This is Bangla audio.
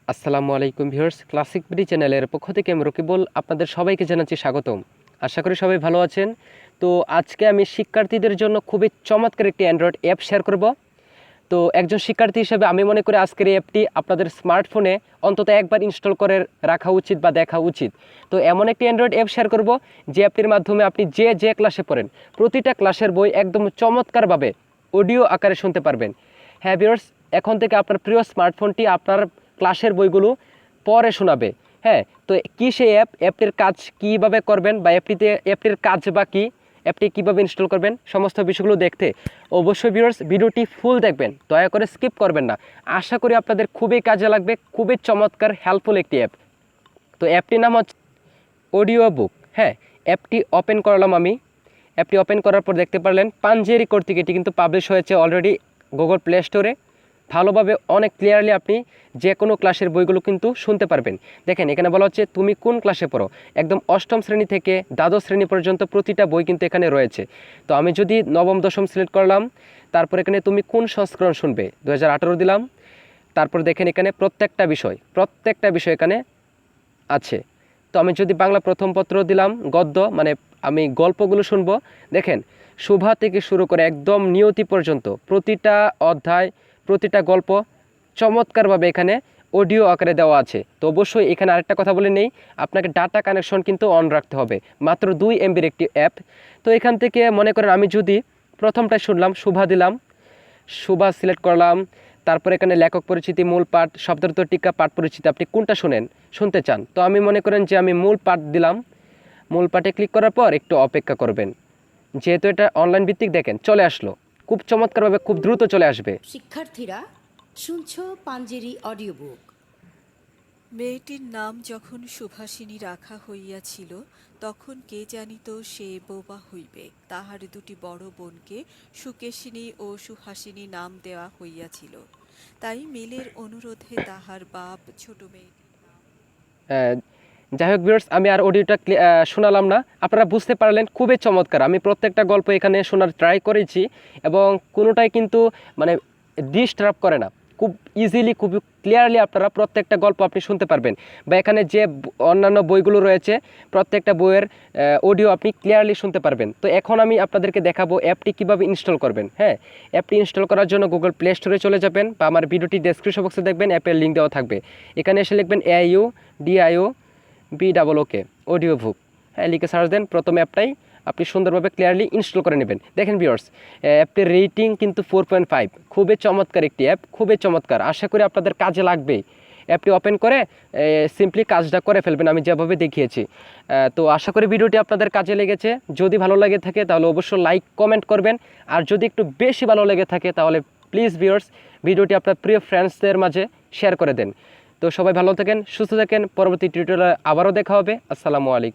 আসসালামু আলাইকুম ভিউয়ার্স, ক্লাসিক বিডি চ্যানেলের পক্ষ থেকে আমি রকিবুল আপনাদের সবাইকে জানাচ্ছি স্বাগতম। আশা করি সবাই ভালো আছেন। তো আজকে আমি শিক্ষার্থীদের জন্য খুবই চমৎকার একটি অ্যান্ড্রয়েড অ্যাপ শেয়ার করব। তো একজন শিক্ষার্থী হিসেবে আমি মনে করি আজকের এই অ্যাপটি আপনাদের স্মার্টফোনে অন্তত একবার ইনস্টল করে রাখা উচিত বা দেখা উচিত। তো এমন একটি অ্যান্ড্রয়েড অ্যাপ শেয়ার করব যে অ্যাপটির মাধ্যমে আপনি যে ক্লাসে পড়েন প্রতিটা ক্লাসের বই একদম চমৎকারভাবে অডিও আকারে শুনতে পারবেন। হ্যাঁ ভিউয়ার্স, এখন থেকে আপনার প্রিয় স্মার্টফোনটি আপনার ক্লাসের বইগুলো পরে শোনাবে। হ্যাঁ, তো কী সেই অ্যাপটির কাজ কীভাবে করবেন বা অ্যাপটির কাজ বা কী, অ্যাপটি কীভাবে ইনস্টল করবেন, সমস্ত বিষয়গুলো দেখতে অবশ্যই ভিউয়ার্স ভিডিওটি ফুল দেখবেন, দয়া করে স্কিপ করবেন না। আশা করি আপনাদের খুবই কাজে লাগবে, খুবই চমৎকার হেল্পফুল একটি অ্যাপ। তো অ্যাপটির নাম হচ্ছে অডিও বুক। হ্যাঁ, অ্যাপটি ওপেন করলাম আমি। অ্যাপটি ওপেন করার পর দেখতে পারলেন পাঞ্জেরি কর্তৃক এটি কিন্তু পাবলিশ হয়েছে অলরেডি গুগল প্লে স্টোরে। ভালোভাবে অনেক ক্লিয়ারলি আপনি যে কোনো ক্লাসের বইগুলো কিন্তু শুনতে পারবেন। দেখেন এখানে বলা হচ্ছে তুমি কোন ক্লাসে পড়ো, একদম অষ্টম শ্রেণী থেকে দ্বাদশ শ্রেণী পর্যন্ত প্রতিটা বই কিন্তু এখানে রয়েছে। তো আমি যদি নবম দশম সিলেক্ট করলাম, তারপর এখানে তুমি কোন সংস্করণ শুনবে 2018 দিলাম। তারপর দেখেন এখানে প্রত্যেকটা বিষয় এখানে আছে। তো আমি যদি বাংলা প্রথম পত্র দিলাম, গদ্য মানে আমি গল্পগুলো শুনবো। দেখেন শোভা থেকে শুরু করে একদম নিয়তি পর্যন্ত প্রতিটা অধ্যায়, প্রতিটা গল্প চমৎকারভাবে এখানে অডিও আকারে দেওয়া আছে। তো অবশ্যই এখানে আরেকটা কথা বলে নেই, আপনাকে ডাটা কানেকশন কিন্তু অন রাখতে হবে। মাত্র 2 MBর একটি অ্যাপ। তো এখান থেকে মনে করেন আমি যদি প্রথমটা শুনলাম, শোভা দিলাম, শোভা সিলেক্ট করলাম। তারপর এখানে লেখক পরিচিতি, মূল পাঠ, শব্দার্থ টিকা, পাঠ পরিচিতি, আপনি কোনটা শুনতে চান। তো আমি মনে করেন যে আমি মূল পাঠ দিলাম। মূল পাঠে ক্লিক করার পর একটু অপেক্ষা করবেন, যেহেতু এটা অনলাইন ভিত্তিক। দেখেন চলে আসলো খুব চমৎকারভাবে, খুব দ্রুত চলে আসবে। শিক্ষার্থীরা শুনছো পাঞ্জেরি অডিও বুক। মেয়েটির নাম যখন সুভাষিনী রাখা হইয়াছিল, তখন কে জানিত সে বোবা হইবে। তাহার দুটি বড় বোনকে সুকেশিনী ও সুহাসিনী নাম দেওয়া হইয়াছিল। তাই মিলের অনুরোধে তাহার বাপ ছোট মেয়েটির যাই হোক ভিউয়ার্স, আমি আর অডিওটা শোনালাম না, আপনারা বুঝতে পারলেন খুবই চমৎকার। আমি প্রত্যেকটা গল্প এখানে শোনার ট্রাই করেছি এবং কোনোটাই কিন্তু মানে ডিস্টার্ব করে না। খুব ইজিলি, খুব ক্লিয়ারলি আপনারা প্রত্যেকটা গল্প আপনি শুনতে পারবেন। বা এখানে যে অন্যান্য বইগুলো রয়েছে প্রত্যেকটা বইয়ের অডিও আপনি ক্লিয়ারলি শুনতে পারবেন। তো এখন আমি আপনাদেরকে দেখাবো অ্যাপটি কীভাবে ইনস্টল করবেন। হ্যাঁ, অ্যাপটি ইনস্টল করার জন্য গুগল প্লে স্টোরে চলে যাবেন বা আমার ভিডিওটি ডেসক্রিপশন বক্সে দেখবেন, অ্যাপের লিঙ্ক দেওয়া থাকবে। এখানে এসে লিখবেন AIUDIOBOOK অডিও বুক। হ্যাঁ, লিখে সার্চ দেন, প্রথম অ্যাপটাই আপনি সুন্দরভাবে ক্লিয়ারলি ইনস্টল করে নেবেন। দেখেন ভিউয়ার্স, অ্যাপটির রেটিং কিন্তু 4.5, খুবই চমৎকার একটি অ্যাপ, খুবই চমৎকার। আশা করি আপনাদের কাজে লাগবে। অ্যাপটি ওপেন করে সিম্পলি কাজটা করে ফেলবেন আমি যেভাবে দেখিয়েছি। তো আশা করি ভিডিওটি আপনাদের কাজে লেগেছে। যদি ভালো লেগে থাকে তাহলে অবশ্যই লাইক কমেন্ট করবেন, আর যদি একটু বেশি ভালো লেগে থাকে তাহলে প্লিজ ভিউয়ার্স ভিডিওটি আপনার প্রিয় ফ্রেন্ডসদের মাঝে শেয়ার করে দেন। তো সবাই ভালো থাকেন, সুস্থ থাকেন। পরবর্তী টিউটোরিয়ালে আবারও দেখা হবে। আসসালামু আলাইকুম।